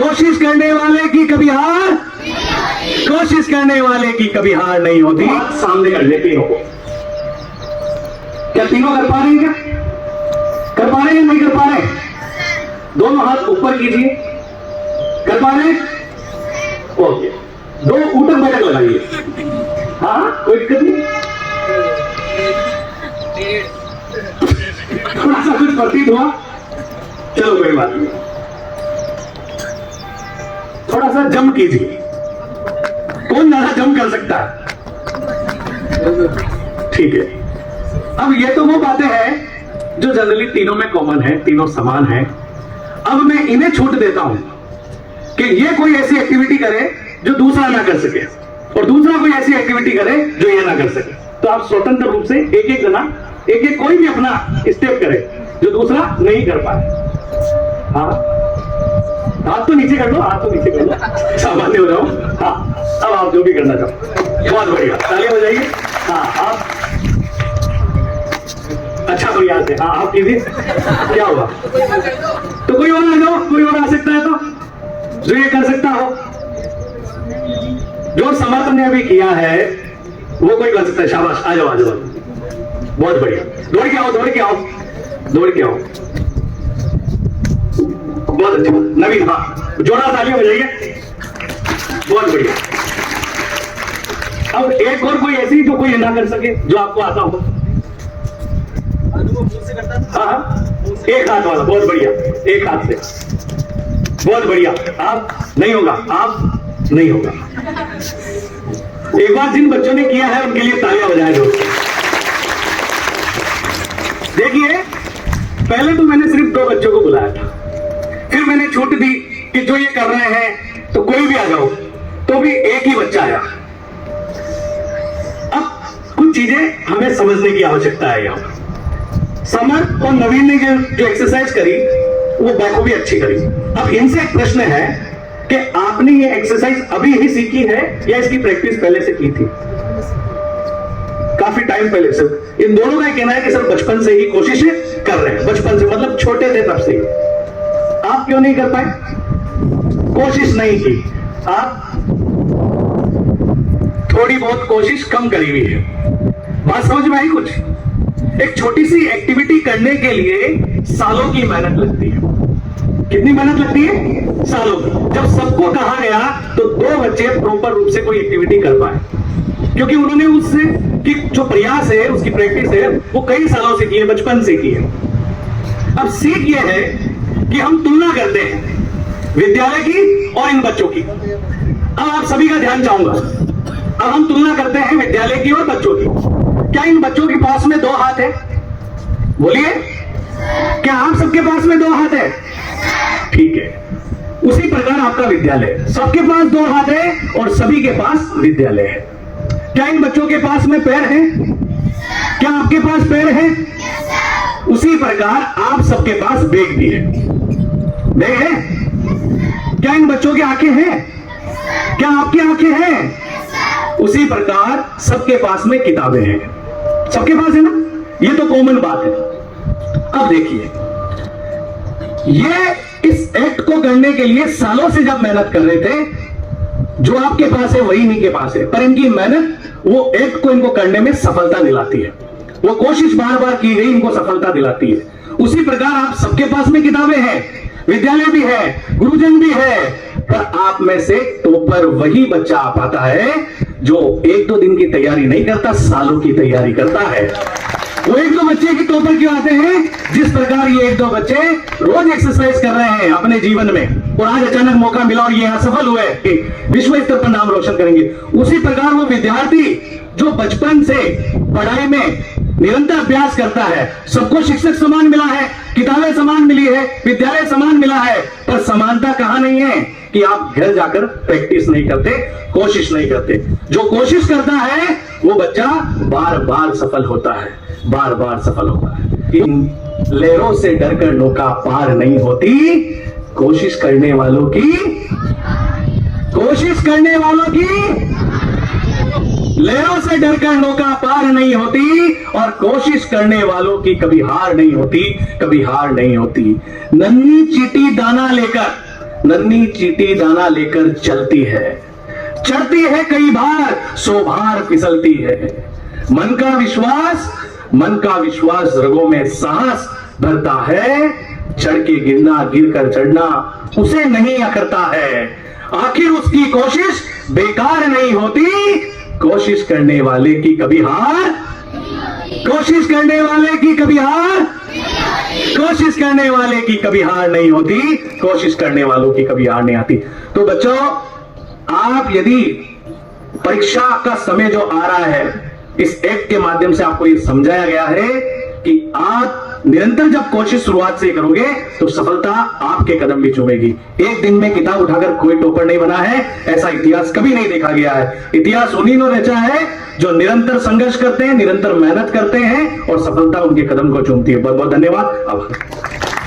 कोशिश करने वाले की कभी हार, कोशिश करने वाले की कभी हार नहीं होती। हाथ सामने कर ले तीनों को। क्या तीनों कर पा रहे हैं? क्या कर पा रहे हैं? नहीं कर पा रहे? दोनों हाथ ऊपर कीजिए। कर पा रहे हैं? ओके। दो ऊपर बैठक लगाइए। हाँ, कोई दिक्कत नहीं। थोड़ा सा कुछ प्रतीत हुआ, चलो कोई बात नहीं। थोड़ा सा जम कीजिए। कौन ज्यादा जम कर सकता है? ठीक है। अब ये तो वो बातें हैं जो जनरली तीनों में कॉमन है, तीनों समान है। अब मैं इन्हें छूट देता हूं कि ये कोई ऐसी एक्टिविटी करे जो दूसरा ना कर सके, और दूसरा कोई ऐसी एक्टिविटी करे जो ये ना कर सके। तो आप स्वतंत्र रूप से एक एक जना, एक एक कोई भी अपना स्टेप करे जो दूसरा नहीं कर पाए। हाँ, हाथ तो नीचे कर लो, हाथ तो नीचे कर लो, सामान्य हो जाओ। हाँ, अब आप जो भी करना चाहो। बहुत बढ़िया, तालियां बजाइए। हाँ, आप अच्छा प्रयास है। हाँ, आप कीजिए। क्या हुआ? तो कोई और आ जाओ, कोई और आ सकता है तो जो ये कर सकता हो। जो समर्थ ने अभी किया है वो कोई कर सकता है। शाबाश, आ जाओ आ जाओ। बहुत बढ़िया, दौड़ के आओ, दौड़ के आओ, दौड़ के आओ। बहुत अच्छा नवीन। हाँ, जोड़ा तालियां बजाइए। बहुत बढ़िया। अब एक और कोई ऐसी जो कोई ना कर सके, जो आपको आता हो। हाँ, एक हाथ वाला। बहुत बढ़िया, एक हाथ से। बहुत बढ़िया। आप नहीं होगा, आप नहीं होगा। एक बार जिन बच्चों ने किया है उनके लिए तालियां बजाएं दोस्तों। देखिए, पहले तो मैंने सिर्फ 2 बच्चों को बुलाया था, फिर मैंने छूट दी कि जो ये कर रहे हैं तो कोई भी आ जाओ, तो भी एक ही बच्चा आया। अब कुछ चीजें हमें समझने की आवश्यकता है। यहाँ समर्थ और नवीन ने जो एक्सरसाइज करी वो बखूबी अच्छी करी। अब इनसे एक प्रश्न है कि आपने ये एक्सरसाइज अभी ही सीखी है या इसकी प्रैक्टिस पहले से की थी? काफी टाइम पहले से। इन दोनों का कहना है कि सर बचपन से ही कोशिश कर रहे हैं, बचपन से मतलब छोटे थे तब से। आप क्यों नहीं कर पाए? कोशिश नहीं की। आप थोड़ी बहुत कोशिश कम करी हुई है। बात समझ में आई? कुछ एक छोटी सी एक्टिविटी करने के लिए सालों की मेहनत लगती है। कितनी मेहनत लगती है? सालों की। जब सबको कहा गया तो 2 बच्चे प्रॉपर रूप से कोई एक्टिविटी कर पाए, क्योंकि उन्होंने उससे कि जो प्रयास है, उसकी प्रैक्टिस है, वो कई सालों से की है, बचपन से की है। अब सीख ये है कि हम तुलना करते हैं विद्यालय की और इन बच्चों की। अब आप सभी का ध्यान चाहूंगा। अब हम तुलना करते हैं विद्यालय की और बच्चों की। क्या इन बच्चों के पास में 2 हाथ है? बोलिए, क्या आप सबके पास में 2 हाथ है? ठीक है। उसी प्रकार आपका विद्यालय, सबके पास 2 हाथ है और सभी के पास विद्यालय है। क्या इन बच्चों के पास में पैर है? क्या आपके पास पैर है? उसी प्रकार आप सबके पास बैग भी है। बैग है? क्या इन बच्चों की आंखें हैं? क्या आपकी आंखें हैं? उसी प्रकार सबके पास में किताबें हैं। सबके पास है ना? ये तो कॉमन बात है। अब देखिए, ये इस एक्ट को करने के लिए सालों से जब मेहनत कर रहे थे, जो आपके पास है वही इन्हीं के पास है, पर इनकी मेहनत वो एक्ट को इनको करने में सफलता दिलाती है। वो कोशिश बार बार की गई इनको सफलता दिलाती है। उसी प्रकार आप सबके पास में किताबें हैं, विद्यालय भी है, गुरुजन भी है, पर आप में से टॉपर वही बच्चा आ पाता है जो 1-2 दिन की तैयारी नहीं करता, सालों की तैयारी करता है। वो 1-2 बच्चे की टॉपर क्यों आते हैं? जिस प्रकार ये 1-2 बच्चे रोज एक्सरसाइज कर रहे हैं अपने जीवन में, और आज अचानक मौका मिला और ये असफल हुए कि विश्व स्तर पर नाम रोशन करेंगे। उसी प्रकार वो विद्यार्थी जो बचपन से पढ़ाई में निरंतर अभ्यास करता है, सबको शिक्षक समान मिला है, किताबें समान मिली है, विद्यालय समान मिला है, पर समानता कहां नहीं है कि आप घर जाकर प्रैक्टिस नहीं करते, कोशिश नहीं करते। जो कोशिश करता है वो बच्चा बार बार सफल होता है, बार बार सफल होता है। इन लहरों से डरकर नौका पार नहीं होती, कोशिश करने वालों की लहरों से डरकर नौका पार नहीं होती, और कोशिश करने वालों की कभी हार नहीं होती, कभी हार नहीं होती। नन्ही चीटी दाना लेकर नन्ही चींटी दाना लेकर चलती है, चढ़ती है कई बार 100 बार फिसलती है। मन का विश्वास रगों में साहस भरता है, चढ़ के गिरना गिर कर चढ़ना उसे नहीं अखरता है। आखिर उसकी कोशिश बेकार नहीं होती, कोशिश करने वाले की कभी हार, कोशिश करने वाले की कभी हार, कोशिश करने वाले की कभी हार नहीं होती, कोशिश करने वालों की कभी हार नहीं आती। तो बच्चों, आप यदि परीक्षा का समय जो आ रहा है, इस एक्ट के माध्यम से आपको ये समझाया गया है कि आप निरंतर जब कोशिश शुरुआत से करोगे तो सफलता आपके कदम भी चूमेगी। एक दिन में किताब उठाकर कोई टॉपर नहीं बना है, ऐसा इतिहास कभी नहीं देखा गया है। इतिहास उन्हीं ने रचा है जो निरंतर संघर्ष करते हैं, निरंतर मेहनत करते हैं और सफलता उनके कदम को चूमती है। बहुत बहुत धन्यवाद। आभार।